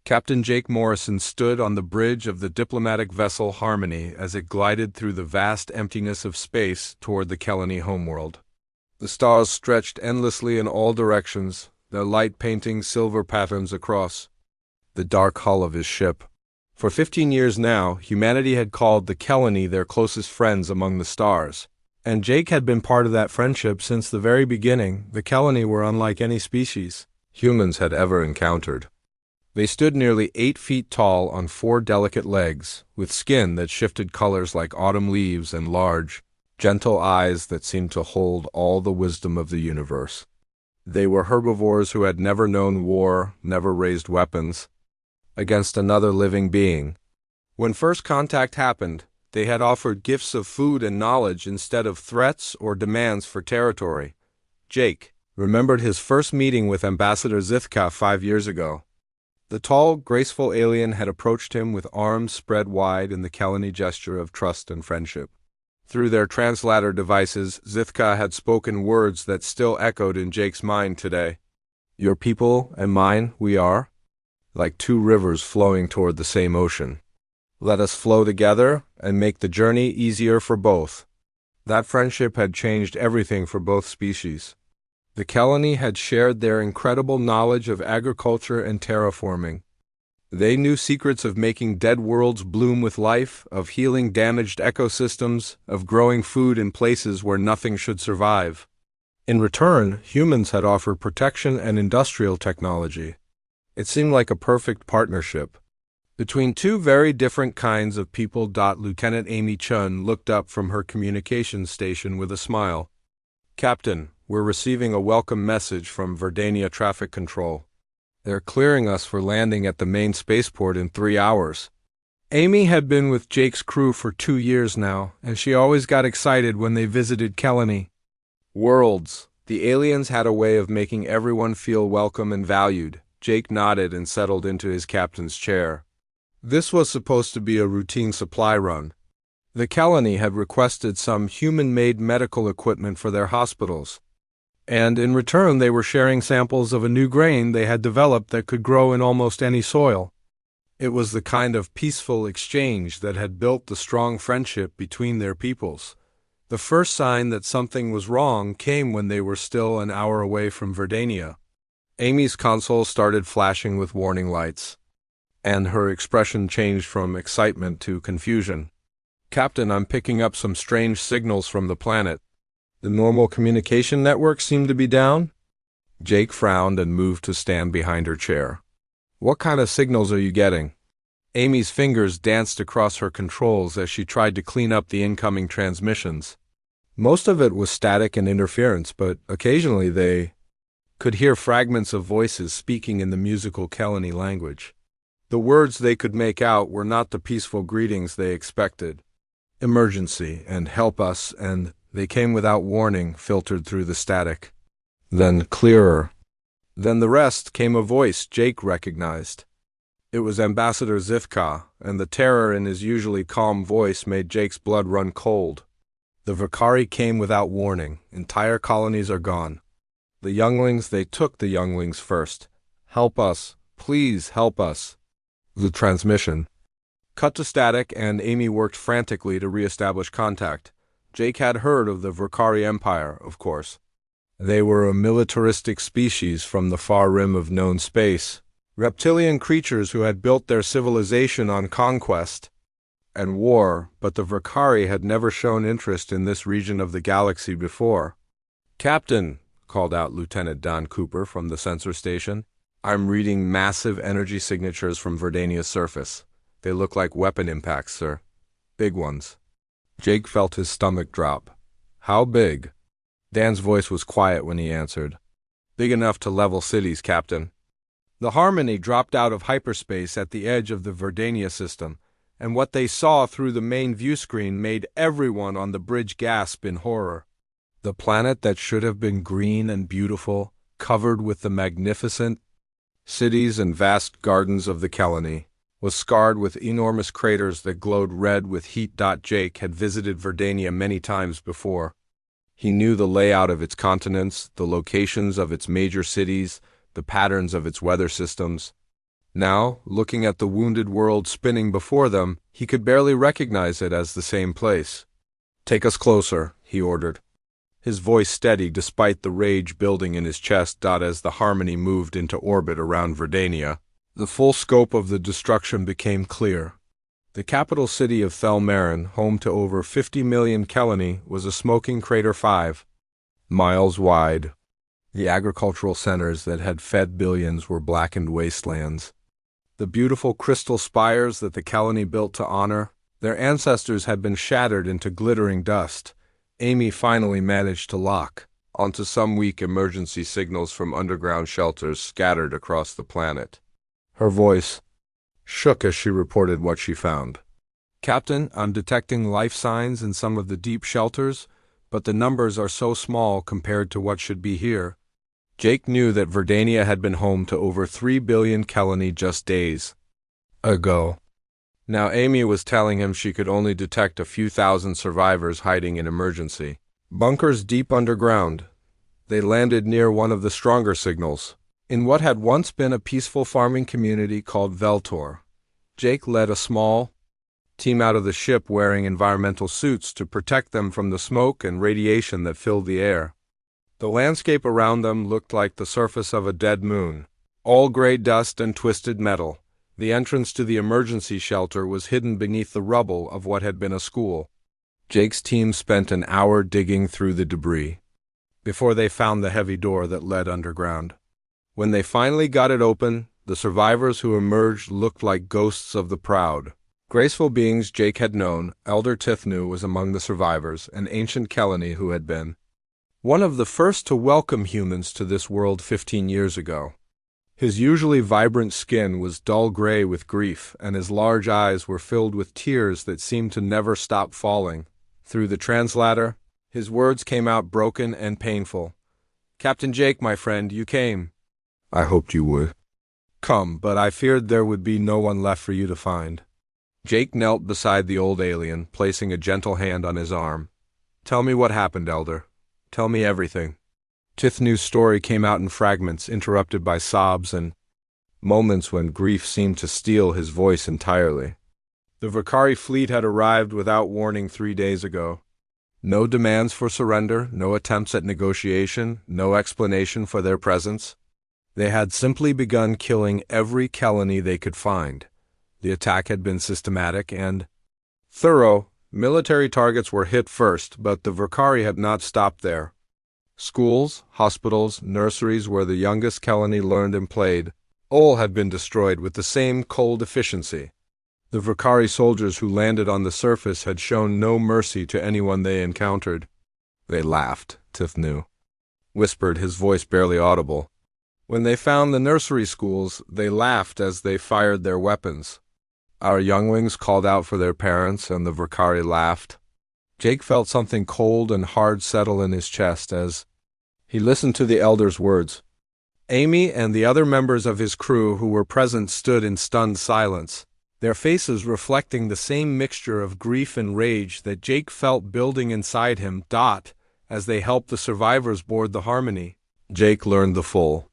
Captain Jake Morrison stood on the bridge of the diplomatic vessel Harmony as it glided through the vast emptiness of space toward the Kelani homeworld. The stars stretched endlessly in all directions, their light painting silver patterns across the dark hull of his ship. For 15 years now, humanity had called the Kelani their closest friends among the stars, and Jake had been part of that friendship since the very beginning. The Kelani were unlike any species humans had ever encountered. They stood nearly 8 feet tall on 4 delicate legs, with skin that shifted colors like autumn leaves and large, gentle eyes that seemed to hold all the wisdom of the universe. They were herbivores who had never known war, never raised weapons against another living being. When first contact happened, they had offered gifts of food and knowledge instead of threats or demands for territory. Jake remembered his first meeting with Ambassador Zithka 5 years ago. The tall, graceful alien had approached him with arms spread wide in the Kelani gesture of trust and friendship. Through their translator devices, Zithka had spoken words that still echoed in Jake's mind today. Your people and mine, we are like 2 rivers flowing toward the same ocean. Let us flow together and make the journey easier for both. That friendship had changed everything for both species. The Kelani had shared their incredible knowledge of agriculture and terraforming. They knew secrets of making dead worlds bloom with life, of healing damaged ecosystems, of growing food in places where nothing should survive. In return, humans had offered protection and industrial technology. It seemed like a perfect partnership between 2 very different kinds of people. Lieutenant Amy Chun looked up from her communications station with a smile. Captain, we're receiving a welcome message from Verdania Traffic Control. They're clearing us for landing at the main spaceport in 3 hours. Amy had been with Jake's crew for 2 years now, and she always got excited when they visited Kelani. Worlds. The aliens had a way of making everyone feel welcome and valued. Jake nodded and settled into his captain's chair. This was supposed to be a routine supply run. The Kelani had requested some human-made medical equipment for their hospitals, and in return they were sharing samples of a new grain they had developed that could grow in almost any soil. It was the kind of peaceful exchange that had built the strong friendship between their peoples. The first sign that something was wrong came when they were still an hour away from Verdania. Amy's console started flashing with warning lights, and her expression changed from excitement to confusion. Captain, I'm picking up some strange signals from the planet. The normal communication network seemed to be down. Jake frowned and moved to stand behind her chair. What kind of signals are you getting? Amy's fingers danced across her controls as she tried to clean up the incoming transmissions. Most of it was static and interference, but occasionally they could hear fragments of voices speaking in the musical Kelani language. The words they could make out were not the peaceful greetings they expected. Emergency and help us, and they came without warning, filtered through the static. Then clearer. Then the rest came a voice Jake recognized. It was Ambassador Zithka, and the terror in his usually calm voice made Jake's blood run cold. The Vakari came without warning. Entire colonies are gone. The younglings, they took the younglings first. Help us. Please help us. The transmission cut to static, and Amy worked frantically to re-establish contact. Jake had heard of the Vakari Empire, of course. They were a militaristic species from the far rim of known space, reptilian creatures who had built their civilization on conquest and war, but the Vakari had never shown interest in this region of the galaxy before. Captain, called out Lieutenant Don Cooper from the sensor station, I'm reading massive energy signatures from Verdania's surface. They look like weapon impacts, sir. Big ones. Jake felt his stomach drop. How big? Dan's voice was quiet when he answered. Big enough to level cities, Captain. The Harmony dropped out of hyperspace at the edge of the Verdania system, and what they saw through the main view screen made everyone on the bridge gasp in horror. The planet that should have been green and beautiful, covered with the magnificent cities and vast gardens of the Kelani, was scarred with enormous craters that glowed red with heat. Jake had visited Verdania many times before. He knew the layout of its continents, the locations of its major cities, the patterns of its weather systems. Now, looking at the wounded world spinning before them, he could barely recognize it as the same place. "Take us closer," he ordered, his voice steady despite the rage building in his chest. As the Harmony moved into orbit around Verdania, the full scope of the destruction became clear. The capital city of Thelmarin, home to over 50 million Kelani, was a smoking crater 5 miles wide. The agricultural centers that had fed billions were blackened wastelands. The beautiful crystal spires that the Kelani built to honor their ancestors had been shattered into glittering dust. Amy finally managed to lock onto some weak emergency signals from underground shelters scattered across the planet. Her voice shook as she reported what she found. "Captain, I'm detecting life signs in some of the deep shelters, but the numbers are so small compared to what should be here." Jake knew that Verdania had been home to over 3 billion Kelani just days ago. Now Amy was telling him she could only detect a few thousand survivors hiding in emergency bunkers deep underground. They landed near one of the stronger signals, in what had once been a peaceful farming community called Veltor. Jake led a small team out of the ship wearing environmental suits to protect them from the smoke and radiation that filled the air. The landscape around them looked like the surface of a dead moon, all gray dust and twisted metal. The entrance to the emergency shelter was hidden beneath the rubble of what had been a school. Jake's team spent an hour digging through the debris before they found the heavy door that led underground. When they finally got it open, the survivors who emerged looked like ghosts of the proud, graceful beings Jake had known. Elder Tithnu was among the survivors, an ancient Kelani who had been one of the first to welcome humans to this world 15 years ago. His usually vibrant skin was dull gray with grief, and his large eyes were filled with tears that seemed to never stop falling. Through the translator, his words came out broken and painful. "Captain Jake, my friend, you came. I hoped you would come, but I feared there would be no one left for you to find." Jake knelt beside the old alien, placing a gentle hand on his arm. "Tell me what happened, Elder. Tell me everything." Tithnu's story came out in fragments, interrupted by sobs and moments when grief seemed to steal his voice entirely. The Vakari fleet had arrived without warning 3 days ago. No demands for surrender, no attempts at negotiation, no explanation for their presence. They had simply begun killing every Kelani they could find. The attack had been systematic and thorough. Military targets were hit first, but the Vakari had not stopped there. Schools, hospitals, nurseries where the youngest Kelani learned and played, all had been destroyed with the same cold efficiency. The Vakari soldiers who landed on the surface had shown no mercy to anyone they encountered. They laughed, Tithnu whispered, his voice barely audible. When they found the nursery schools, they laughed as they fired their weapons. Our younglings called out for their parents, and the Vakari laughed. Jake felt something cold and hard settle in his chest as he listened to the elder's words. Amy and the other members of his crew who were present stood in stunned silence, their faces reflecting the same mixture of grief and rage that Jake felt building inside him. As they helped the survivors board the Harmony, Jake learned the full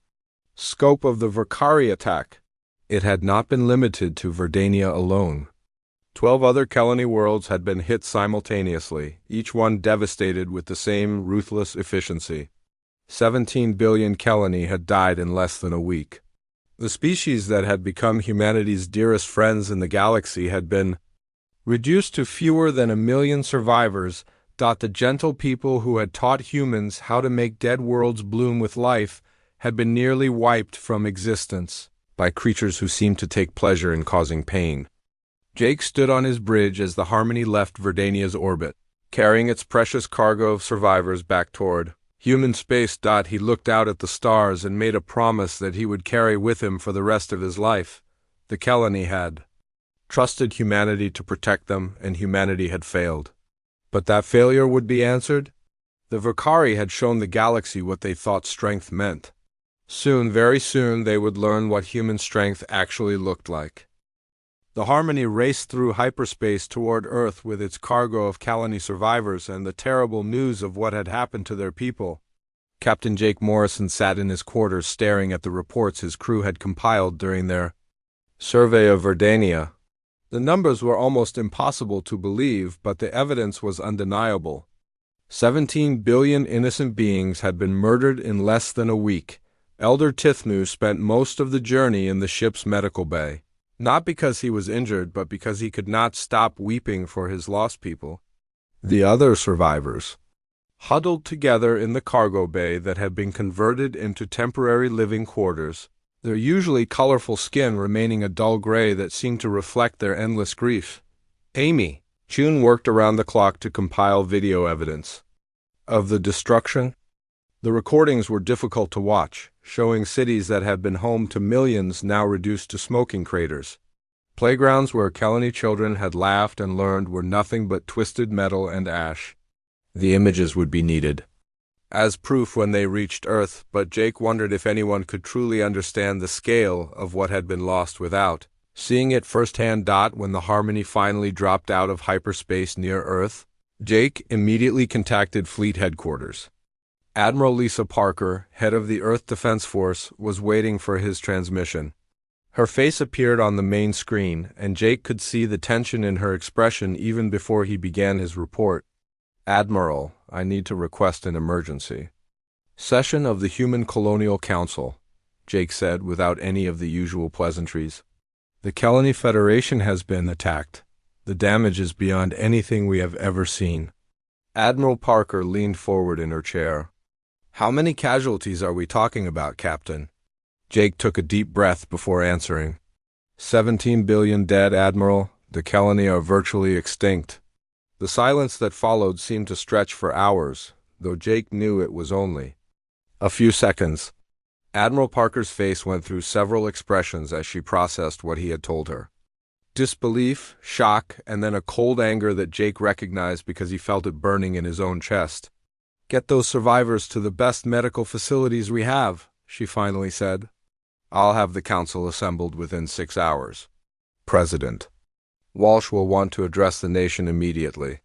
scope of the Vakari attack. It had not been limited to Verdania alone. 12 other Kelani worlds had been hit simultaneously, each one devastated with the same ruthless efficiency. 17 billion Kelani had died in less than a week. The species that had become humanity's dearest friends in the galaxy had been reduced to fewer than 1 million survivors. The gentle people who had taught humans how to make dead worlds bloom with life had been nearly wiped from existence by creatures who seemed to take pleasure in causing pain. Jake stood on his bridge as the Harmony left Verdania's orbit, carrying its precious cargo of survivors back toward human space. He looked out at the stars and made a promise that he would carry with him for the rest of his life. The Kelani had trusted humanity to protect them, and humanity had failed. But that failure would be answered. The Vakari had shown the galaxy what they thought strength meant. Soon, very soon, they would learn what human strength actually looked like. The Harmony raced through hyperspace toward Earth with its cargo of Kelani survivors and the terrible news of what had happened to their people. Captain Jake Morrison sat in his quarters staring at the reports his crew had compiled during their Survey of Verdania. The numbers were almost impossible to believe, but the evidence was undeniable. 17 billion innocent beings had been murdered in less than a week. Elder Tithnu spent most of the journey in the ship's medical bay. Not because he was injured, but because he could not stop weeping for his lost people. The other survivors, huddled together in the cargo bay that had been converted into temporary living quarters, their usually colorful skin remaining a dull gray that seemed to reflect their endless grief. Amy, June worked around the clock to compile video evidence of the destruction. The recordings were difficult to watch, showing cities that had been home to millions now reduced to smoking craters. Playgrounds where Kelani children had laughed and learned were nothing but twisted metal and ash. The images would be needed as proof when they reached Earth, but Jake wondered if anyone could truly understand the scale of what had been lost without seeing it firsthand. When the Harmony finally dropped out of hyperspace near Earth, Jake immediately contacted Fleet Headquarters. Admiral Lisa Parker, head of the Earth Defense Force, was waiting for his transmission. Her face appeared on the main screen, and Jake could see the tension in her expression even before he began his report. Admiral, I need to request an emergency session of the Human Colonial Council, Jake said without any of the usual pleasantries. The Kelani Federation has been attacked. The damage is beyond anything we have ever seen. Admiral Parker leaned forward in her chair. How many casualties are we talking about, Captain? Jake took a deep breath before answering. 17 billion dead, Admiral. The Kelani are virtually extinct. The silence that followed seemed to stretch for hours, though Jake knew it was only a few seconds. Admiral Parker's face went through several expressions as she processed what he had told her. Disbelief, shock, and then a cold anger that Jake recognized because he felt it burning in his own chest. Get those survivors to the best medical facilities we have, she finally said. I'll have the council assembled within 6 hours. President Walsh will want to address the nation immediately.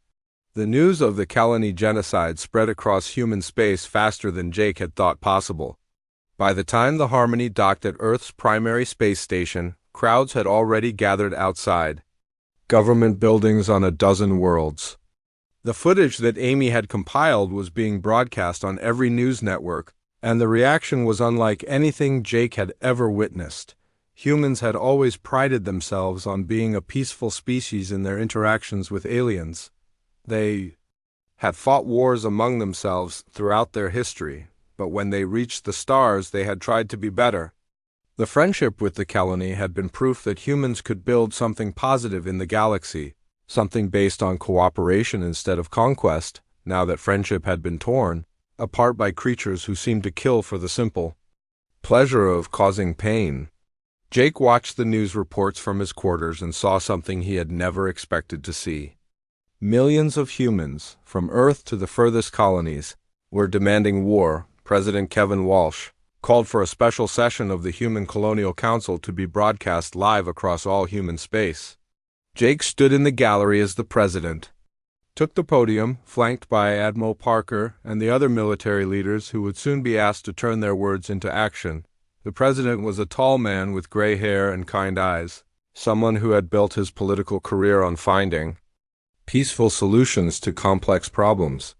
The news of the Kelani genocide spread across human space faster than Jake had thought possible. By the time the Harmony docked at Earth's primary space station, crowds had already gathered outside government buildings on a dozen worlds. The footage that Amy had compiled was being broadcast on every news network, and the reaction was unlike anything Jake had ever witnessed. Humans had always prided themselves on being a peaceful species in their interactions with aliens. They had fought wars among themselves throughout their history, but when they reached the stars, they had tried to be better. The friendship with the Kelani had been proof that humans could build something positive in the galaxy, something based on cooperation instead of conquest, now that friendship had been torn apart by creatures who seemed to kill for the simple pleasure of causing pain. Jake watched the news reports from his quarters and saw something he had never expected to see. Millions of humans, from Earth to the furthest colonies, were demanding war. President Kevin Walsh called for a special session of the Human Colonial Council to be broadcast live across all human space. Jake stood in the gallery as the president, took the podium, flanked by Admiral Parker and the other military leaders who would soon be asked to turn their words into action. The president was a tall man with gray hair and kind eyes, someone who had built his political career on finding peaceful solutions to complex problems.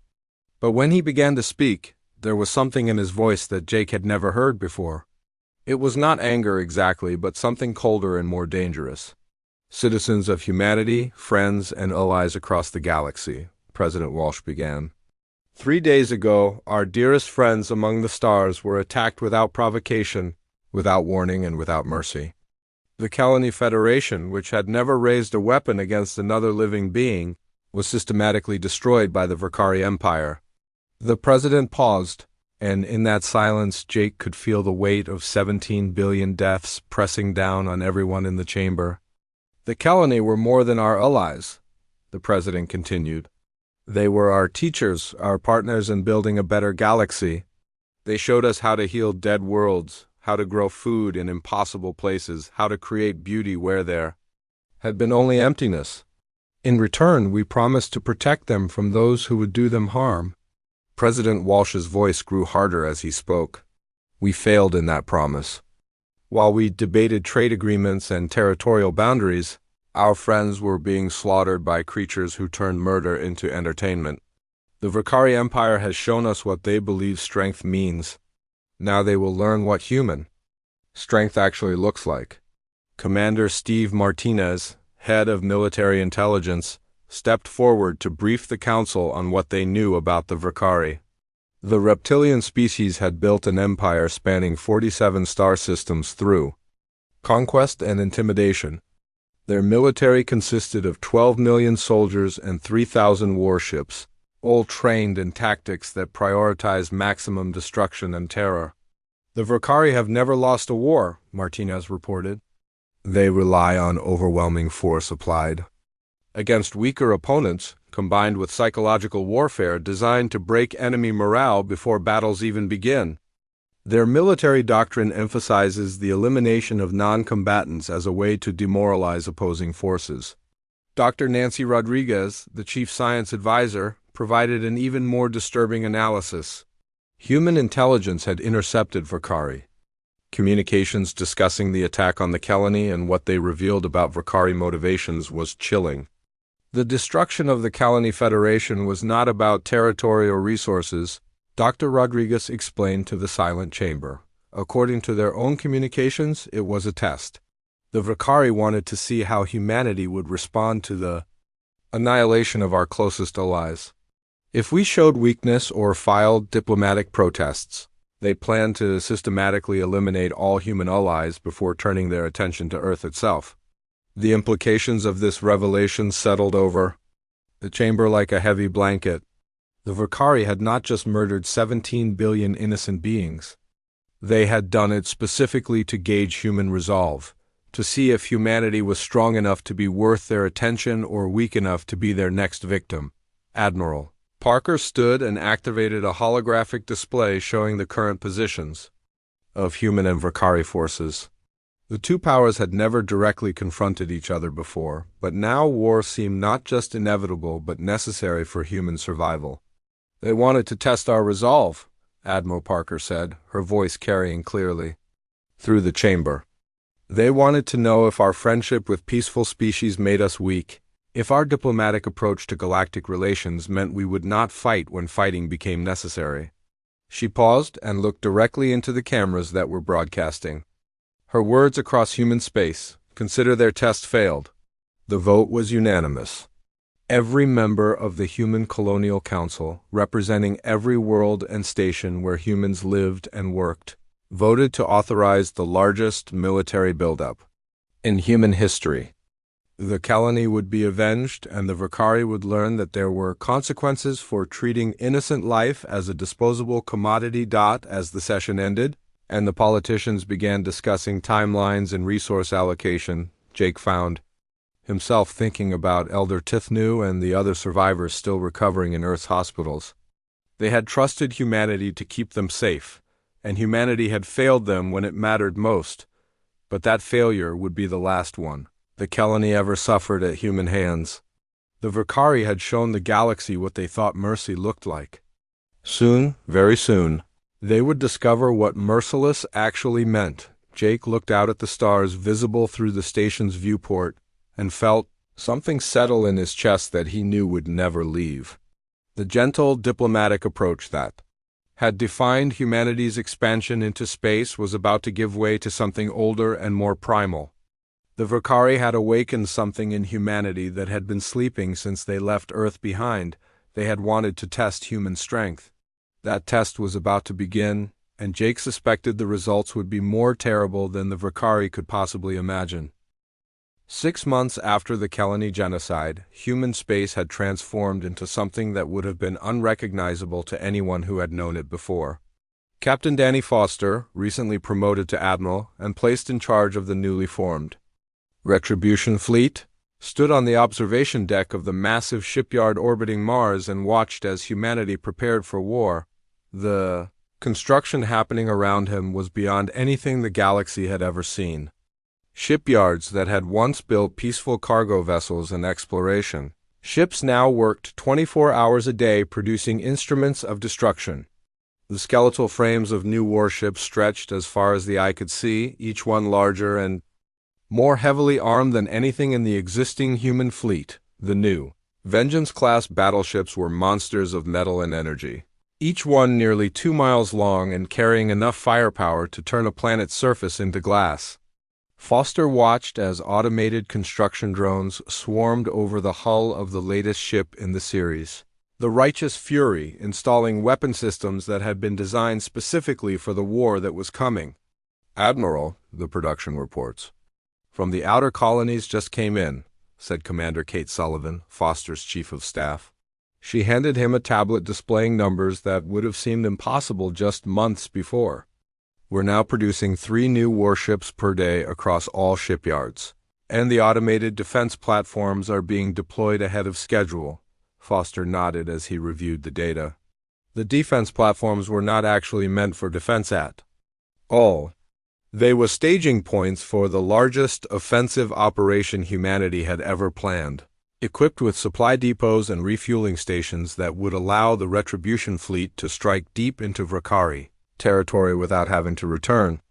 But when he began to speak, there was something in his voice that Jake had never heard before. It was not anger exactly, but something colder and more dangerous. Citizens of humanity, friends, and allies across the galaxy, President Walsh began. 3 days ago, our dearest friends among the stars were attacked without provocation, without warning, and without mercy. The Kelani Federation, which had never raised a weapon against another living being, was systematically destroyed by the Verkari Empire. The president paused, and in that silence Jake could feel the weight of 17 billion deaths pressing down on everyone in the chamber. The Kelani were more than our allies, the president continued. They were our teachers, our partners in building a better galaxy. They showed us how to heal dead worlds, how to grow food in impossible places, how to create beauty where there had been only emptiness. In return, we promised to protect them from those who would do them harm. President Walsh's voice grew harder as he spoke. We failed in that promise. While we debated trade agreements and territorial boundaries, our friends were being slaughtered by creatures who turned murder into entertainment. The Vakari Empire has shown us what they believe strength means. Now they will learn what human strength actually looks like. Commander Steve Martinez, head of military intelligence, stepped forward to brief the council on what they knew about the Vakari. The reptilian species had built an empire spanning 47 star systems through conquest and intimidation. Their military consisted of 12 million soldiers and 3,000 warships, all trained in tactics that prioritize maximum destruction and terror. The Vakari have never lost a war, Martinez reported. They rely on overwhelming force applied against weaker opponents, combined with psychological warfare designed to break enemy morale before battles even begin. Their military doctrine emphasizes the elimination of non-combatants as a way to demoralize opposing forces. Dr. Nancy Rodriguez, the chief science advisor, provided an even more disturbing analysis. Human intelligence had intercepted Vakari. Communications discussing the attack on the Kelani and what they revealed about Vakari motivations was chilling. The destruction of the Kelani Federation was not about territory or resources, Dr. Rodriguez explained to the silent chamber. According to their own communications, it was a test. The Vakari wanted to see how humanity would respond to the annihilation of our closest allies. If we showed weakness or filed diplomatic protests, they planned to systematically eliminate all human allies before turning their attention to Earth itself. The implications of this revelation settled over the chamber like a heavy blanket. The Vakari had not just murdered 17 billion innocent beings. They had done it specifically to gauge human resolve, to see if humanity was strong enough to be worth their attention or weak enough to be their next victim. Admiral Parker stood and activated a holographic display showing the current positions of human and Vakari forces. The two powers had never directly confronted each other before, but now war seemed not just inevitable but necessary for human survival. They wanted to test our resolve, Admiral Parker said, her voice carrying clearly through the chamber. They wanted to know if our friendship with peaceful species made us weak, if our diplomatic approach to galactic relations meant we would not fight when fighting became necessary. She paused and looked directly into the cameras that were broadcasting. Her words across human space, consider their test failed. The vote was unanimous. Every member of the Human Colonial Council, representing every world and station where humans lived and worked, voted to authorize the largest military buildup in human history. The Kelani would be avenged, and the Vakari would learn that there were consequences for treating innocent life as a disposable commodity. As the session ended, and the politicians began discussing timelines and resource allocation, Jake found himself thinking about Elder Tithnu and the other survivors still recovering in Earth's hospitals. They had trusted humanity to keep them safe, and humanity had failed them when it mattered most. But that failure would be the last one the Kelani ever suffered at human hands. The Vakari had shown the galaxy what they thought mercy looked like. Soon, very soon, they would discover what merciless actually meant. Jake looked out at the stars visible through the station's viewport and felt something settle in his chest that he knew would never leave. The gentle, diplomatic approach that had defined humanity's expansion into space was about to give way to something older and more primal. The Vakari had awakened something in humanity that had been sleeping since they left Earth behind. They had wanted to test human strength. That test was about to begin, and Jake suspected the results would be more terrible than the Vakari could possibly imagine. 6 months after the Kelani genocide, human space had transformed into something that would have been unrecognizable to anyone who had known it before. Captain Danny Foster, recently promoted to admiral and placed in charge of the newly formed Retribution Fleet, stood on the observation deck of the massive shipyard orbiting Mars and watched as humanity prepared for war. The construction happening around him was beyond anything the galaxy had ever seen. Shipyards that had once built peaceful cargo vessels and exploration. Ships now worked 24 hours a day producing instruments of destruction. The skeletal frames of new warships stretched as far as the eye could see, each one larger and more heavily armed than anything in the existing human fleet. The new Vengeance-class battleships were monsters of metal and energy, each one nearly 2 miles long and carrying enough firepower to turn a planet's surface into glass. Foster watched as automated construction drones swarmed over the hull of the latest ship in the series, the Righteous Fury, installing weapon systems that had been designed specifically for the war that was coming. "Admiral," the production reports, "from the outer colonies just came in," said Commander Kate Sullivan, Foster's chief of staff. She handed him a tablet displaying numbers that would have seemed impossible just months before. "We're now producing 3 new warships per day across all shipyards, and the automated defense platforms are being deployed ahead of schedule." Foster nodded as he reviewed the data. The defense platforms were not actually meant for defense at all. They were staging points for the largest offensive operation humanity had ever planned, equipped with supply depots and refueling stations that would allow the Retribution fleet to strike deep into Vakari territory without having to return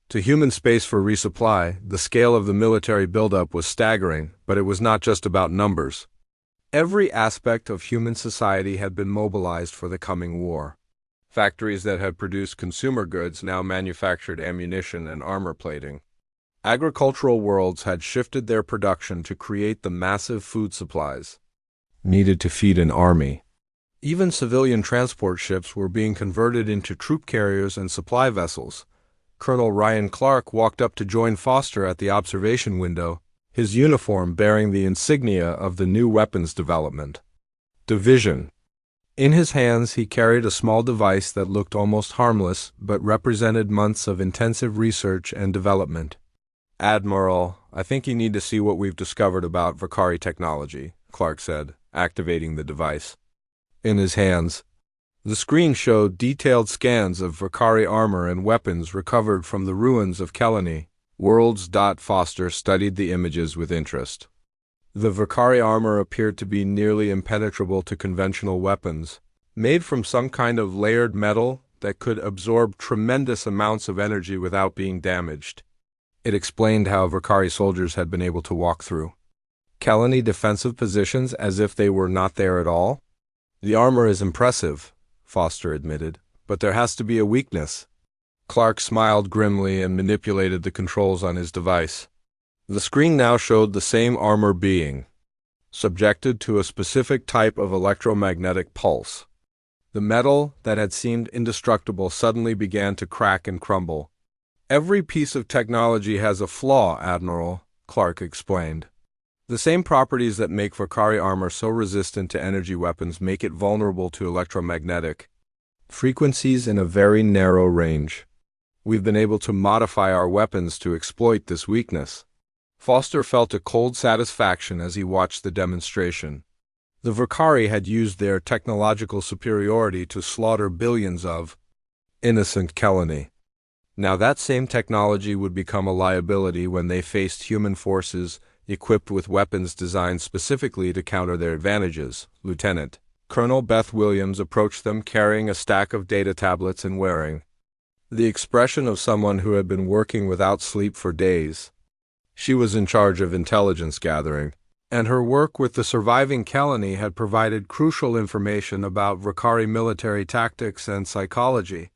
to human space for resupply. The scale of the military buildup was staggering, but it was not just about numbers. Every aspect of human society had been mobilized for the coming war. Factories that had produced consumer goods now manufactured ammunition and armor plating. Agricultural worlds had shifted their production to create the massive food supplies needed to feed an army. Even civilian transport ships were being converted into troop carriers and supply vessels. Colonel Ryan Clark walked up to join Foster at the observation window, his uniform bearing the insignia of the new weapons development division. In his hands he carried a small device that looked almost harmless but represented months of intensive research and development. "Admiral, I think you need to see what we've discovered about Vakari technology," Clark said, activating the device. In his hands, the screen showed detailed scans of Vakari armor and weapons recovered from the ruins of Kelani. Worlds. Foster studied the images with interest. The Vakari armor appeared to be nearly impenetrable to conventional weapons, made from some kind of layered metal that could absorb tremendous amounts of energy without being damaged. It explained how Vakari soldiers had been able to walk through Kelani defensive positions as if they were not there at all. "The armor is impressive," Foster admitted, "but there has to be a weakness." Clark smiled grimly and manipulated the controls on his device. The screen now showed the same armor being subjected to a specific type of electromagnetic pulse. The metal that had seemed indestructible suddenly began to crack and crumble. "Every piece of technology has a flaw, Admiral," Clark explained. "The same properties that make Vakari armor so resistant to energy weapons make it vulnerable to electromagnetic frequencies in a very narrow range. We've been able to modify our weapons to exploit this weakness." Foster felt a cold satisfaction as he watched the demonstration. The Vakari had used their technological superiority to slaughter billions of innocent Kelani. Now that same technology would become a liability when they faced human forces equipped with weapons designed specifically to counter their advantages. Lieutenant Colonel Beth Williams approached them carrying a stack of data tablets and wearing the expression of someone who had been working without sleep for days. She was in charge of intelligence gathering, and her work with the surviving Kelani had provided crucial information about Vakari military tactics and psychology.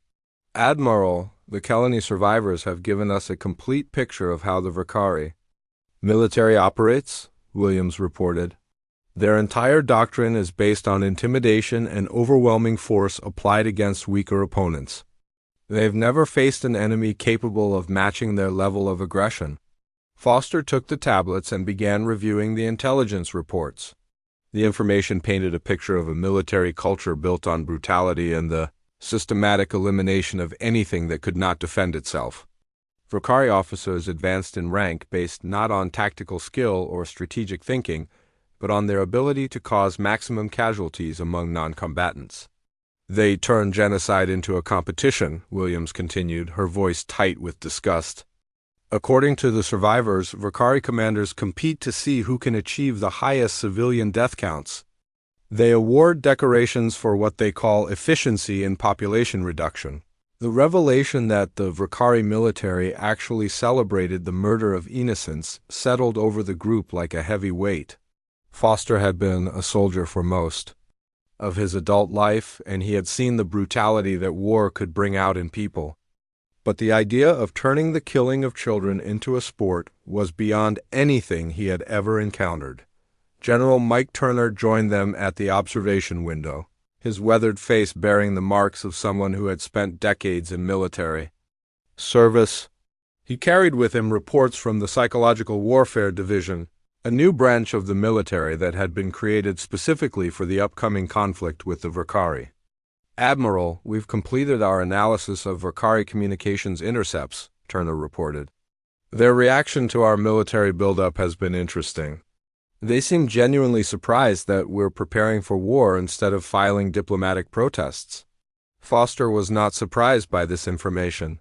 "Admiral, the Kelani survivors have given us a complete picture of how the Vakari military operates," Williams reported. "Their entire doctrine is based on intimidation and overwhelming force applied against weaker opponents. They've never faced an enemy capable of matching their level of aggression." Foster took the tablets and began reviewing the intelligence reports. The information painted a picture of a military culture built on brutality and the systematic elimination of anything that could not defend itself. Vakari officers advanced in rank based not on tactical skill or strategic thinking, but on their ability to cause maximum casualties among non-combatants. "They turned genocide into a competition," Williams continued, her voice tight with disgust. "According to the survivors, Vakari commanders compete to see who can achieve the highest civilian death counts. They award decorations for what they call efficiency in population reduction. The revelation that the Vakari military actually celebrated the murder of innocents settled over the group like a heavy weight. Foster had been a soldier for most of his adult life, and he had seen the brutality that war could bring out in people. But the idea of turning the killing of children into a sport was beyond anything he had ever encountered. General Mike Turner joined them at the observation window, his weathered face bearing the marks of someone who had spent decades in military service. He carried with him reports from the Psychological Warfare Division, a new branch of the military that had been created specifically for the upcoming conflict with the Vakari. "Admiral, we've completed our analysis of Vakari communications intercepts," Turner reported. "Their reaction to our military buildup has been interesting. They seem genuinely surprised that we're preparing for war instead of filing diplomatic protests." Foster was not surprised by this information.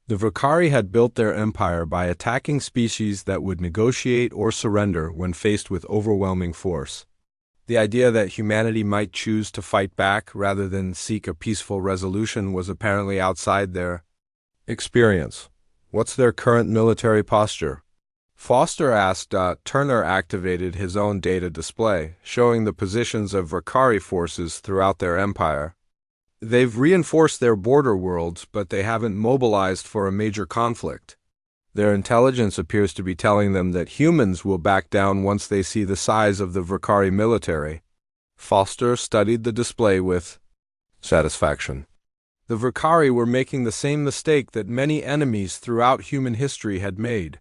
The Vakari had built their empire by attacking species that would negotiate or surrender when faced with overwhelming force. The idea that humanity might choose to fight back rather than seek a peaceful resolution was apparently outside their experience. "What's their current military posture?" Foster asked. Turner activated his own data display, showing the positions of Vakari forces throughout their empire. "They've reinforced their border worlds, but they haven't mobilized for a major conflict. Their intelligence appears to be telling them that humans will back down once they see the size of the Vakari military." Foster studied the display with satisfaction. The Vakari were making the same mistake that many enemies throughout human history had made.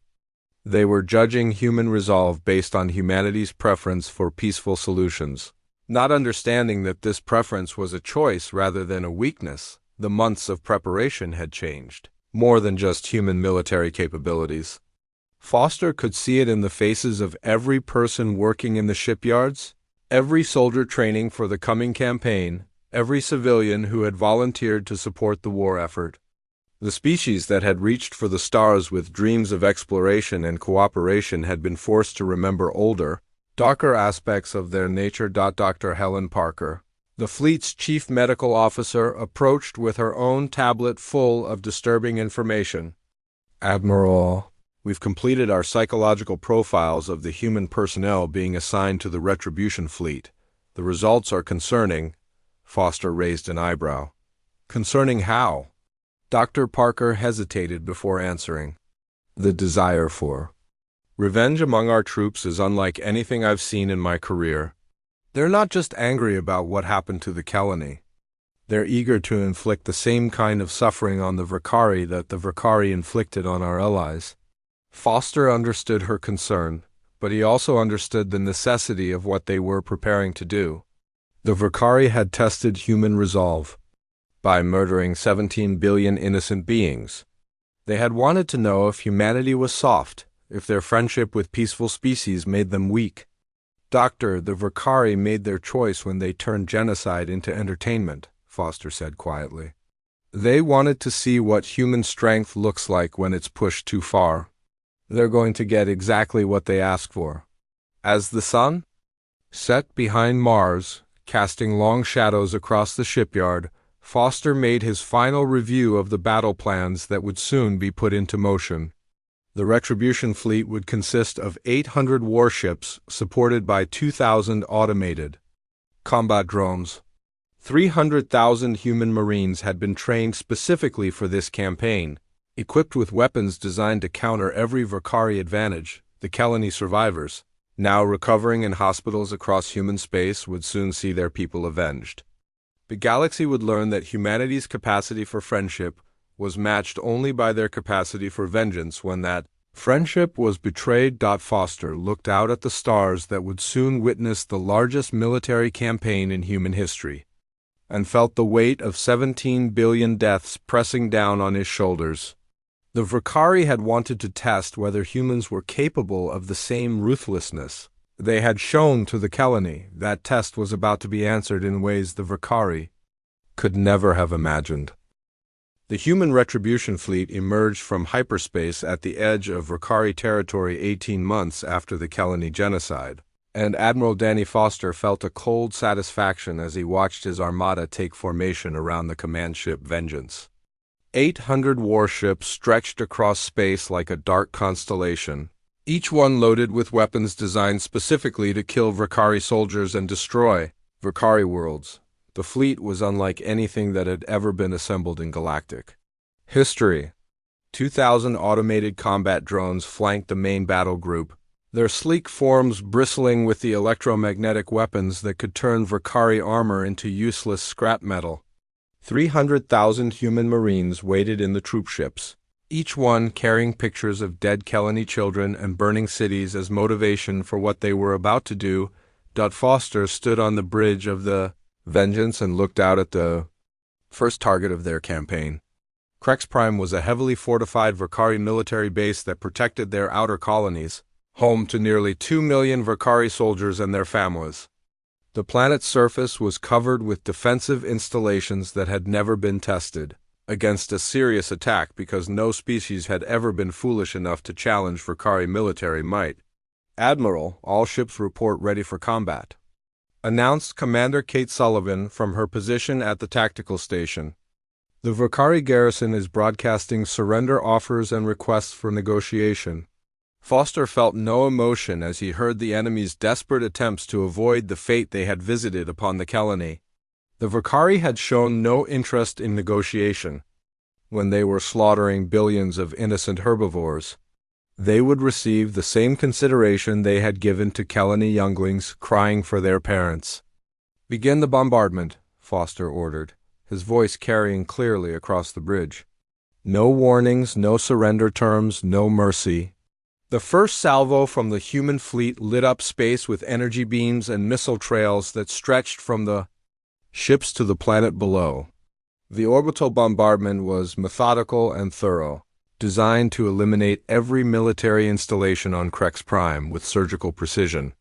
They were judging human resolve based on humanity's preference for peaceful solutions. Not understanding that this preference was a choice rather than a weakness, the months of preparation had changed more than just human military capabilities. Foster could see it in the faces of every person working in the shipyards, every soldier training for the coming campaign, every civilian who had volunteered to support the war effort. The species that had reached for the stars with dreams of exploration and cooperation had been forced to remember older, darker aspects of their nature. Dr. Helen Parker, the fleet's chief medical officer, approached with her own tablet full of disturbing information. "Admiral, we've completed our psychological profiles of the human personnel being assigned to the Retribution fleet. The results are concerning." Foster raised an eyebrow. "Concerning how?" Dr. Parker hesitated before answering. "The desire for revenge among our troops is unlike anything I've seen in my career. They're not just angry about what happened to the Kelani. They're eager to inflict the same kind of suffering on the Vakari that the Vakari inflicted on our allies." Foster understood her concern, but he also understood the necessity of what they were preparing to do. The Vakari had tested human resolve by murdering 17 billion innocent beings. They had wanted to know if humanity was soft, if their friendship with peaceful species made them weak. "Doctor, the Vakari made their choice when they turned genocide into entertainment," Foster said quietly. "They wanted to see what human strength looks like when it's pushed too far. They're going to get exactly what they asked for." As the sun set behind Mars, casting long shadows across the shipyard, Foster made his final review of the battle plans that would soon be put into motion. The Retribution fleet would consist of 800 warships supported by 2,000 automated combat drones. 300,000 human marines had been trained specifically for this campaign, equipped with weapons designed to counter every Vakari advantage. The Kelani survivors, now recovering in hospitals across human space, would soon see their people avenged. The galaxy would learn that humanity's capacity for friendship was matched only by their capacity for vengeance when that friendship was betrayed. Foster looked out at the stars that would soon witness the largest military campaign in human history, and felt the weight of 17 billion deaths pressing down on his shoulders. The Vakari had wanted to test whether humans were capable of the same ruthlessness they had shown to the Kelani. That test was about to be answered in ways the Vakari could never have imagined. The human Retribution fleet emerged from hyperspace at the edge of Vakari territory 18 months after the Kelani genocide. and Admiral Danny Foster felt a cold satisfaction as he watched his armada take formation around the command ship Vengeance. 800 warships stretched across space like a dark constellation, each one loaded with weapons designed specifically to kill Vakari soldiers and destroy Vakari worlds. The fleet was unlike anything that had ever been assembled in Galactic history. 2,000 automated combat drones flanked the main battle group, their sleek forms bristling with the electromagnetic weapons that could turn Vakari armor into useless scrap metal. 300,000 human marines waited in the troop ships, each one carrying pictures of dead Kelani children and burning cities as motivation for what they were about to do. Foster stood on the bridge of the Vengeance and looked out at the first target of their campaign. Krex Prime was a heavily fortified Vakari military base that protected their outer colonies, home to nearly 2 million Vakari soldiers and their families. The planet's surface was covered with defensive installations that had never been tested against a serious attack because no species had ever been foolish enough to challenge Vakari military might. "Admiral, all ships report ready for combat," announced Commander Kate Sullivan from her position at the tactical station. "The Vakari garrison is broadcasting surrender offers and requests for negotiation." Foster felt no emotion as he heard the enemy's desperate attempts to avoid the fate they had visited upon the Kelani. The Vakari had shown no interest in negotiation. When they were slaughtering billions of innocent herbivores, they would receive the same consideration they had given to Kelani younglings crying for their parents. "Begin the bombardment," Foster ordered, his voice carrying clearly across the bridge. "No warnings, no surrender terms, no mercy." The first salvo from the human fleet lit up space with energy beams and missile trails that stretched from the ships to the planet below. The orbital bombardment was methodical and thorough, designed to eliminate every military installation on Krex Prime with surgical precision.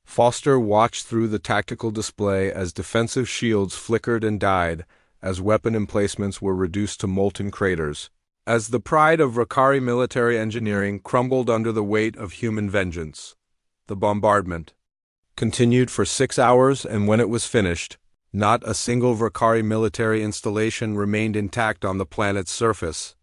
Foster watched through the tactical display as defensive shields flickered and died, as weapon emplacements were reduced to molten craters, as the pride of Vakari military engineering crumbled under the weight of human vengeance. The bombardment continued for 6 hours, and when it was finished, not a single Vakari military installation remained intact on the planet's surface.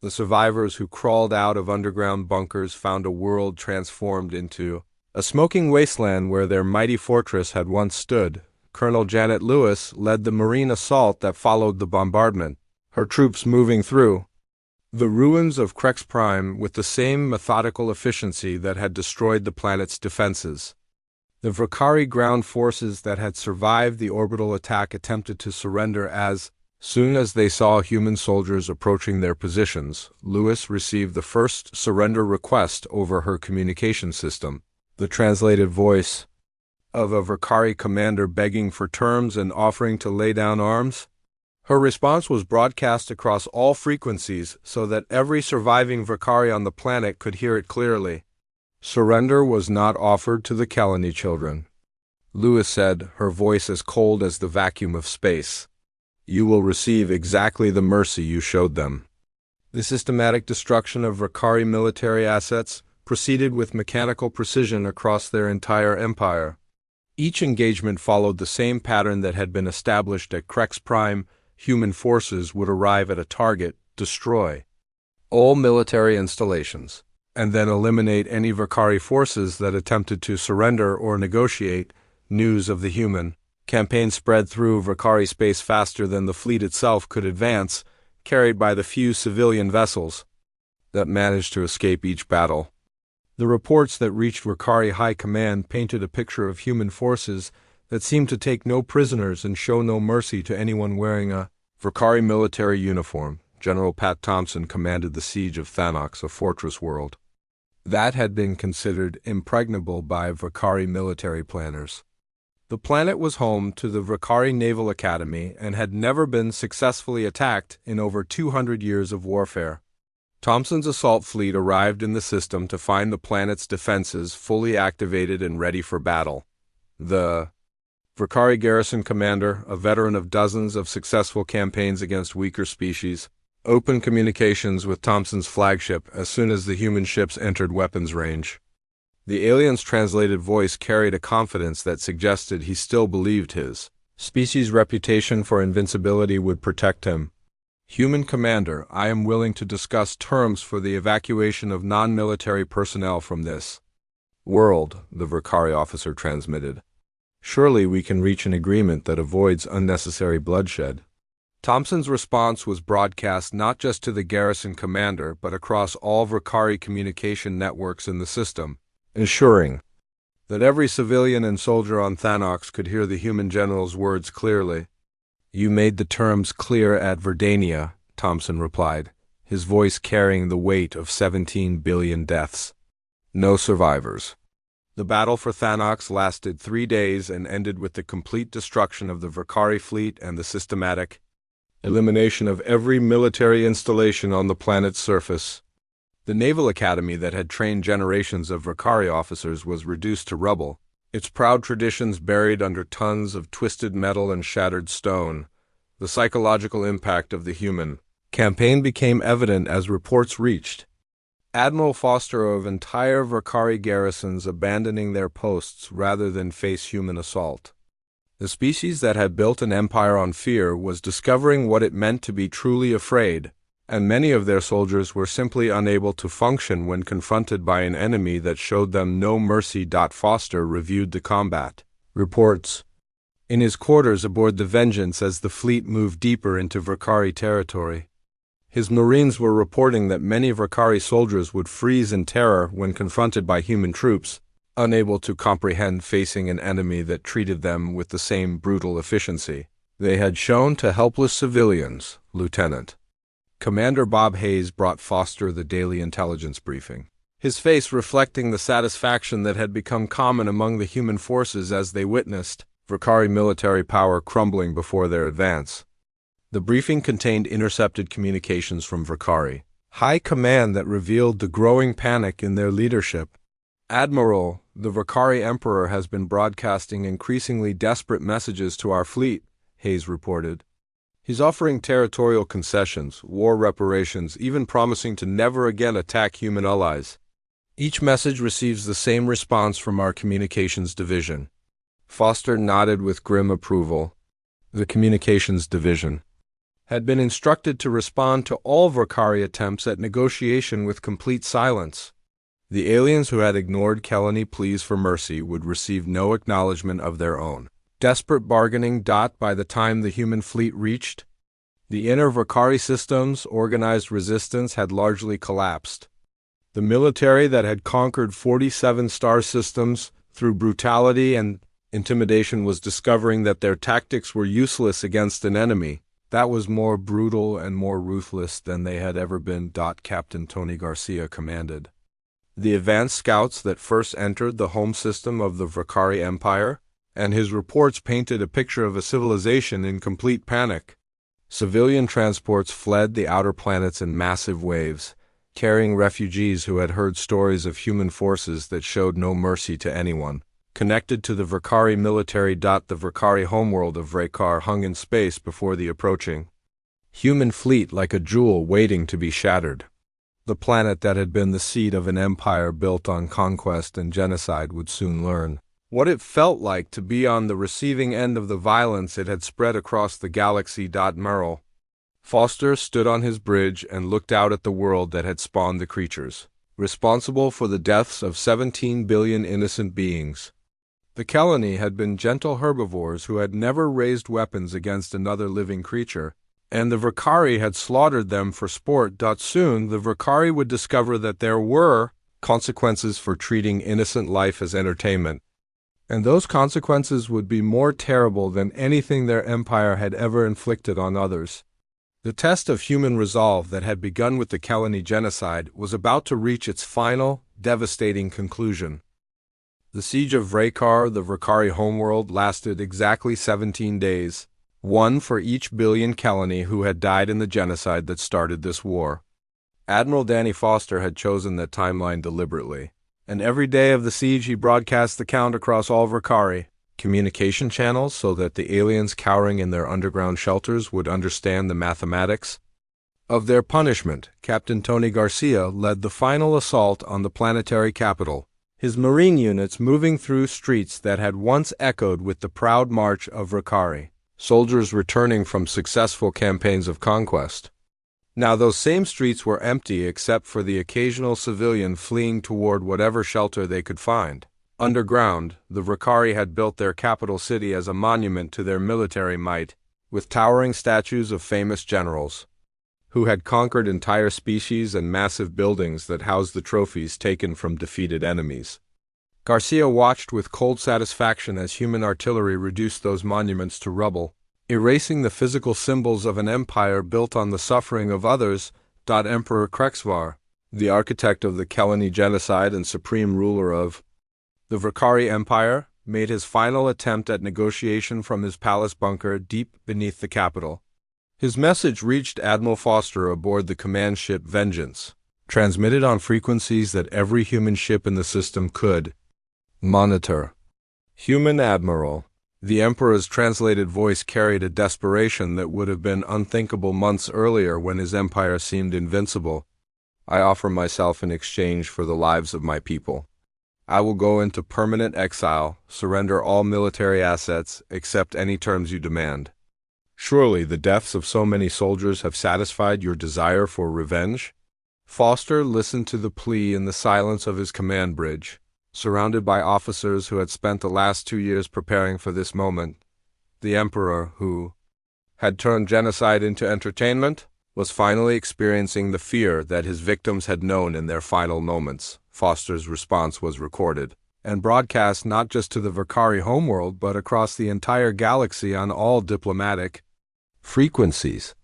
The survivors who crawled out of underground bunkers found a world transformed into a smoking wasteland where their mighty fortress had once stood. Colonel Janet Lewis led the Marine assault that followed the bombardment, her troops moving through the ruins of Krex Prime with the same methodical efficiency that had destroyed the planet's defenses. The Vakari ground forces that had survived the orbital attack attempted to surrender as soon as they saw human soldiers approaching their positions. Lewis received the first surrender request over her communication system, the translated voice of a Vakari commander begging for terms and offering to lay down arms. Her response was broadcast across all frequencies so that every surviving Vakari on the planet could hear it clearly. Surrender was not offered to the Kelani children, Lewis said, her voice as cold as the vacuum of space. "You will receive exactly the mercy you showed them." The systematic destruction of Vakari military assets proceeded with mechanical precision across their entire empire. Each engagement followed the same pattern that had been established at Krex Prime. Human forces would arrive at a target, destroy all military installations, and then eliminate any Vakari forces that attempted to surrender or negotiate. News of the human campaign spread through Vakari space faster than the fleet itself could advance, carried by the few civilian vessels that managed to escape each battle. The reports that reached Vakari High Command painted a picture of human forces that seemed to take no prisoners and show no mercy to anyone wearing a Vakari military uniform. General Pat Thompson commanded the siege of Thanox, a fortress world that had been considered impregnable by Vakari military planners. The planet was home to the Vakari Naval Academy and had never been successfully attacked in over 200 years of warfare. Thompson's assault fleet arrived in the system to find the planet's defenses fully activated and ready for battle. The Vakari garrison commander, a veteran of dozens of successful campaigns against weaker species, opened communications with Thompson's flagship as soon as the human ships entered weapons range. The alien's translated voice carried a confidence that suggested he still believed his species' reputation for invincibility would protect him. Human Commander, I am willing to discuss terms for the evacuation of non-military personnel from this world, the Verkari officer transmitted. Surely we can reach an agreement that avoids unnecessary bloodshed. Thompson's response was broadcast not just to the garrison commander but across all Verkari communication networks in the system, ensuring that every civilian and soldier on Thanox could hear the human general's words clearly. You made the terms clear at Verdania, Thompson replied, his voice carrying the weight of 17 billion deaths. No survivors. The battle for Thanox lasted 3 days and ended with the complete destruction of the Verkari fleet and the systematic elimination of every military installation on the planet's surface. The Naval Academy that had trained generations of Verkari officers was reduced to rubble, its proud traditions buried under tons of twisted metal and shattered stone. The psychological impact of the human campaign became evident as reports reached Admiral Foster of entire Verkari garrisons abandoning their posts rather than face human assault. The species that had built an empire on fear was discovering what it meant to be truly afraid, and many of their soldiers were simply unable to function when confronted by an enemy that showed them no mercy. Foster reviewed the combat reports in his quarters aboard the Vengeance as the fleet moved deeper into Verkari territory. His Marines were reporting that many Verkari soldiers would freeze in terror when confronted by human troops, unable to comprehend facing an enemy that treated them with the same brutal efficiency they had shown to helpless civilians. Lieutenant Commander Bob Hayes brought Foster the daily intelligence briefing, his face reflecting the satisfaction that had become common among the human forces as they witnessed Verkari military power crumbling before their advance. The briefing contained intercepted communications from Verkari High Command that revealed the growing panic in their leadership. Admiral, the Verkari Emperor has been broadcasting increasingly desperate messages to our fleet, Hayes reported. He's offering territorial concessions, war reparations, even promising to never again attack human allies. Each message receives the same response from our communications division. Foster nodded with grim approval. The communications division had been instructed to respond to all Verkari attempts at negotiation with complete silence. The aliens who had ignored Kelani pleas for mercy would receive no acknowledgement of their own desperate bargaining. By the time the human fleet reached the inner Verkari systems, organized resistance had largely collapsed. The military that had conquered 47 star systems through brutality and intimidation was discovering that their tactics were useless against an enemy that was more brutal and more ruthless than they had ever been. Captain Tony Garcia commanded the advanced scouts that first entered the home system of the Verkari Empire, and his reports painted a picture of a civilization in complete panic. Civilian transports fled the outer planets in massive waves, carrying refugees who had heard stories of human forces that showed no mercy to anyone. Connected to the Verkari military. The Verkari homeworld of Vrekar hung in space before the approaching human fleet like a jewel waiting to be shattered. The planet that had been the seat of an empire built on conquest and genocide would soon learn what it felt like to be on the receiving end of the violence it had spread across the galaxy. Merle Foster stood on his bridge and looked out at the world that had spawned the creatures responsible for the deaths of 17 billion innocent beings. The Kelani had been gentle herbivores who had never raised weapons against another living creature, and the Verkari had slaughtered them for sport. Soon the Verkari would discover that there were consequences for treating innocent life as entertainment, and those consequences would be more terrible than anything their empire had ever inflicted on others. The test of human resolve that had begun with the Kelani genocide was about to reach its final, devastating conclusion. The siege of Vrekar, the Verkari homeworld, lasted exactly 17 days, one for each billion Kelani who had died in the genocide that started this war. Admiral Danny Foster had chosen that timeline deliberately, and every day of the siege he broadcast the count across all Verkari communication channels so that the aliens cowering in their underground shelters would understand the mathematics of their punishment. Captain Tony Garcia led the final assault on the planetary capital, his marine units moving through streets that had once echoed with the proud march of Rakari, soldiers returning from successful campaigns of conquest. Now those same streets were empty except for the occasional civilian fleeing toward whatever shelter they could find. Underground, the Rakari had built their capital city as a monument to their military might, with towering statues of famous generals who had conquered entire species and massive buildings that housed the trophies taken from defeated enemies. Garcia watched with cold satisfaction as human artillery reduced those monuments to rubble, erasing the physical symbols of an empire built on the suffering of others. Emperor Krexvar, the architect of the Kelani genocide and supreme ruler of the Vakari Empire, made his final attempt at negotiation from his palace bunker deep beneath the capital. His message reached Admiral Foster aboard the command ship Vengeance, transmitted on frequencies that every human ship in the system could monitor. Human Admiral. The Emperor's translated voice carried a desperation that would have been unthinkable months earlier when his empire seemed invincible. I offer myself in exchange for the lives of my people. I will go into permanent exile, surrender all military assets, accept any terms you demand. Surely the deaths of so many soldiers have satisfied your desire for revenge? Foster listened to the plea in the silence of his command bridge, surrounded by officers who had spent the last 2 years preparing for this moment. The Emperor, who had turned genocide into entertainment, was finally experiencing the fear that his victims had known in their final moments. Foster's response was recorded and broadcast not just to the Vakari homeworld but across the entire galaxy on all diplomatic frequencies.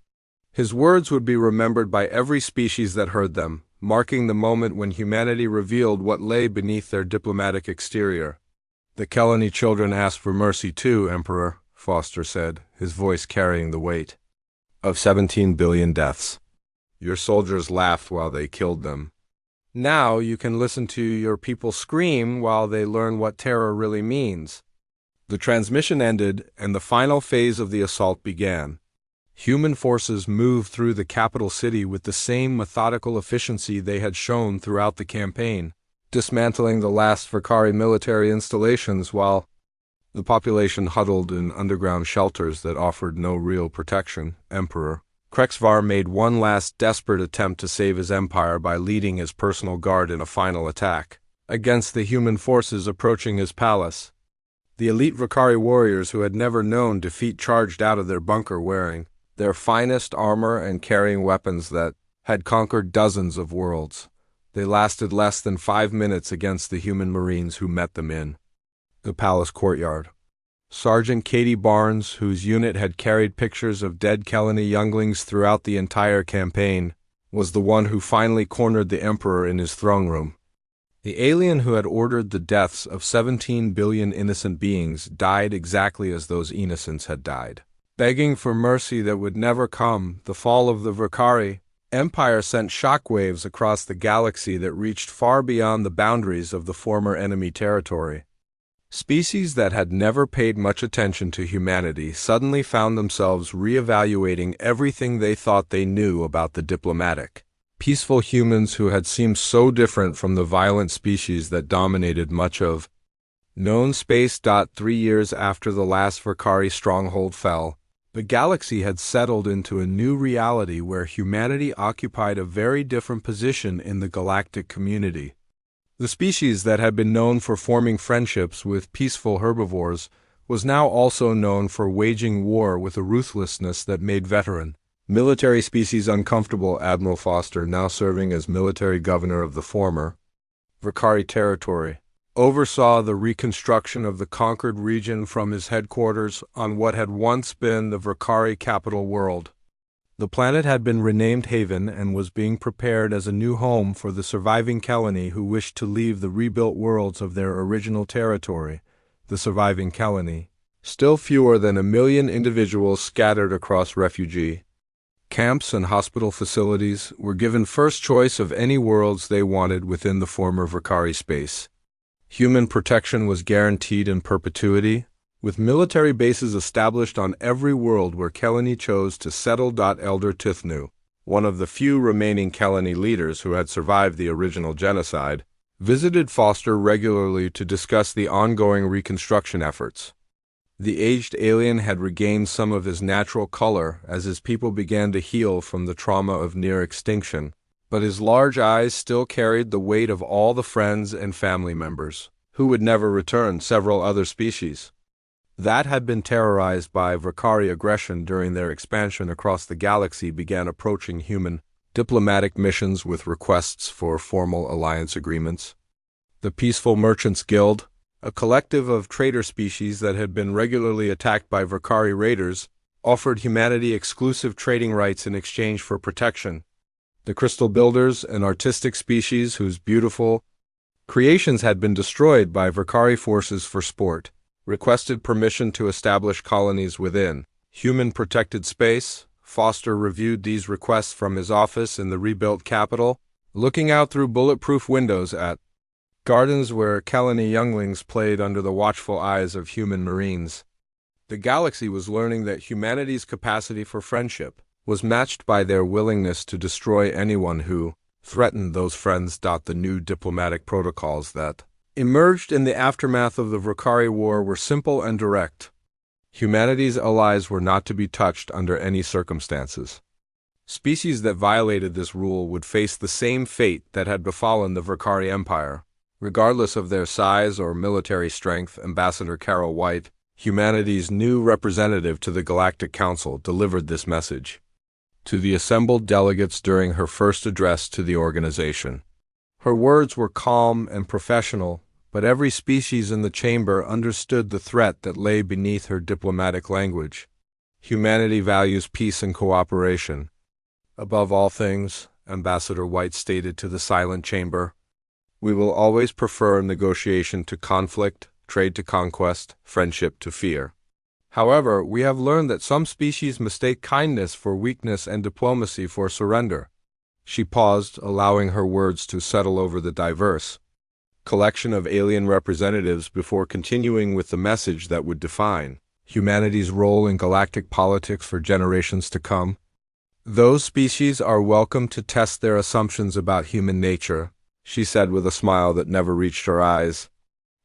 His words would be remembered by every species that heard them, marking the moment when humanity revealed what lay beneath their diplomatic exterior. The Kelani children asked for mercy too, Emperor, Foster said, his voice carrying the weight of 17 billion deaths. Your soldiers laughed while they killed them. Now you can listen to your people scream while they learn what terror really means. The transmission ended, and the final phase of the assault began. Human forces moved through the capital city with the same methodical efficiency they had shown throughout the campaign, dismantling the last Vakari military installations while the population huddled in underground shelters that offered no real protection. Emperor Krexvar made one last desperate attempt to save his empire by leading his personal guard in a final attack against the human forces approaching his palace. The elite Vakari warriors who had never known defeat charged out of their bunker wearing their finest armor and carrying weapons that had conquered dozens of worlds. They lasted less than 5 minutes against the human marines who met them in the palace courtyard. Sergeant Katie Barnes, whose unit had carried pictures of dead Kelani younglings throughout the entire campaign, was the one who finally cornered the Emperor in his throne room. The alien who had ordered the deaths of 17 billion innocent beings died exactly as those innocents had died. Begging for mercy that would never come, the fall of the Vakari Empire sent shockwaves across the galaxy that reached far beyond the boundaries of the former enemy territory. Species that had never paid much attention to humanity suddenly found themselves re-evaluating everything they thought they knew about the diplomatic, peaceful humans who had seemed so different from the violent species that dominated much of known space. 3 years after the last Vakari stronghold fell, the galaxy had settled into a new reality where humanity occupied a very different position in the galactic community. The species that had been known for forming friendships with peaceful herbivores was now also known for waging war with a ruthlessness that made veteran military species uncomfortable. Admiral Foster, now serving as military governor of the former Vakari territory, oversaw the reconstruction of the conquered region from his headquarters on what had once been the Vakari capital world. The planet had been renamed Haven and was being prepared as a new home for the surviving Kelani who wished to leave the rebuilt worlds of their original territory. The surviving Kelani, still fewer than 1 million individuals scattered across refugee camps and hospital facilities, were given first choice of any worlds they wanted within the former Vakari space. Human protection was guaranteed in perpetuity, with military bases established on every world where Kelani chose to settle. Elder Tithnu, one of the few remaining Kelani leaders who had survived the original genocide, visited Foster regularly to discuss the ongoing reconstruction efforts. The aged alien had regained some of his natural color as his people began to heal from the trauma of near extinction, but his large eyes still carried the weight of all the friends and family members, who would never return, several other species that had been terrorized by Vakari aggression during their expansion across the galaxy began approaching human diplomatic missions with requests for formal alliance agreements. The Peaceful Merchants Guild, a collective of trader species that had been regularly attacked by Vakari raiders, offered humanity exclusive trading rights in exchange for protection. The Crystal Builders, an artistic species whose beautiful creations had been destroyed by Vakari forces for sport, requested permission to establish colonies within human-protected space. Foster reviewed these requests from his office in the rebuilt capital, looking out through bulletproof windows at gardens where Kelani younglings played under the watchful eyes of human marines. The galaxy was learning that humanity's capacity for friendship was matched by their willingness to destroy anyone who threatened those friends. The new diplomatic protocols that emerged in the aftermath of the Vakari War were simple and direct. Humanity's allies were not to be touched under any circumstances. Species that violated this rule would face the same fate that had befallen the Vakari Empire. Regardless of their size or military strength, Ambassador Carol White, humanity's new representative to the Galactic Council, delivered this message to the assembled delegates during her first address to the organization. Her words were calm and professional, but every species in the chamber understood the threat that lay beneath her diplomatic language. Humanity values peace and cooperation. Above all things, Ambassador White stated to the silent chamber, we will always prefer negotiation to conflict, trade to conquest, friendship to fear. However, we have learned that some species mistake kindness for weakness and diplomacy for surrender. She paused, allowing her words to settle over the diverse collection of alien representatives before continuing with the message that would define humanity's role in galactic politics for generations to come. Those species are welcome to test their assumptions about human nature, she said with a smile that never reached her eyes.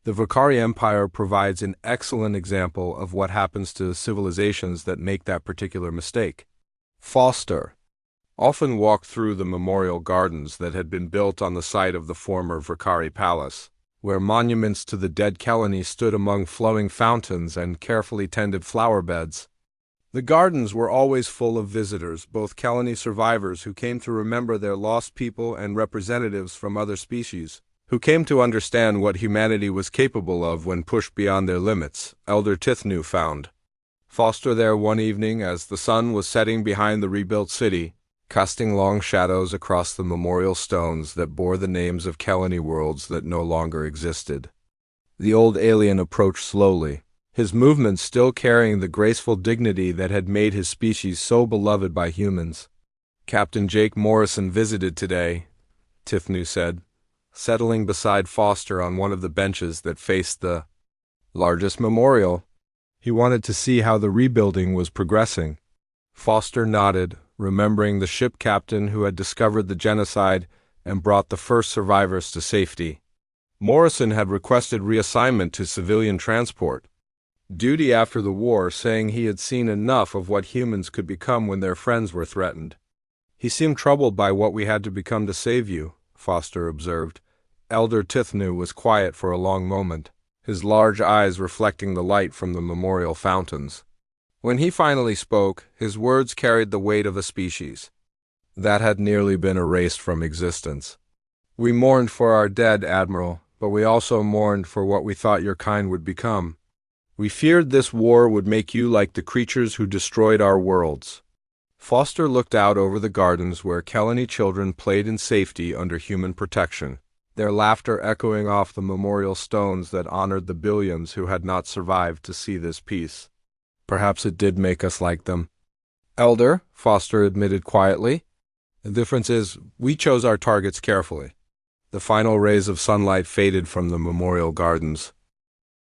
The Vakari Empire provides an excellent example of what happens to civilizations that make that particular mistake. Foster often walked through the memorial gardens that had been built on the site of the former Vakari Palace, where monuments to the dead Kelani stood among flowing fountains and carefully tended flower beds. The gardens were always full of visitors, both Kelani survivors who came to remember their lost people and representatives from other species, who came to understand what humanity was capable of when pushed beyond their limits. Elder Tithnu found Foster there one evening as the sun was setting behind the rebuilt city, casting long shadows across the memorial stones that bore the names of Kelani worlds that no longer existed. The old alien approached slowly, his movements still carrying the graceful dignity that had made his species so beloved by humans. Captain Jake Morrison visited today, Tithnu said, settling beside Foster on one of the benches that faced the largest memorial. He wanted to see how the rebuilding was progressing. Foster nodded, remembering the ship captain who had discovered the genocide and brought the first survivors to safety. Morrison had requested reassignment to civilian transport duty after the war, saying he had seen enough of what humans could become when their friends were threatened. He seemed troubled by what we had to become to save you, Foster observed. Elder Tithnu was quiet for a long moment, his large eyes reflecting the light from the memorial fountains. When he finally spoke, his words carried the weight of a species that had nearly been erased from existence. We mourned for our dead, Admiral, but we also mourned for what we thought your kind would become. We feared this war would make you like the creatures who destroyed our worlds. Foster looked out over the gardens where Kelani children played in safety under human protection, their laughter echoing off the memorial stones that honored the billions who had not survived to see this peace. Perhaps it did make us like them. Elder, Foster admitted quietly. The difference is, we chose our targets carefully. The final rays of sunlight faded from the memorial gardens,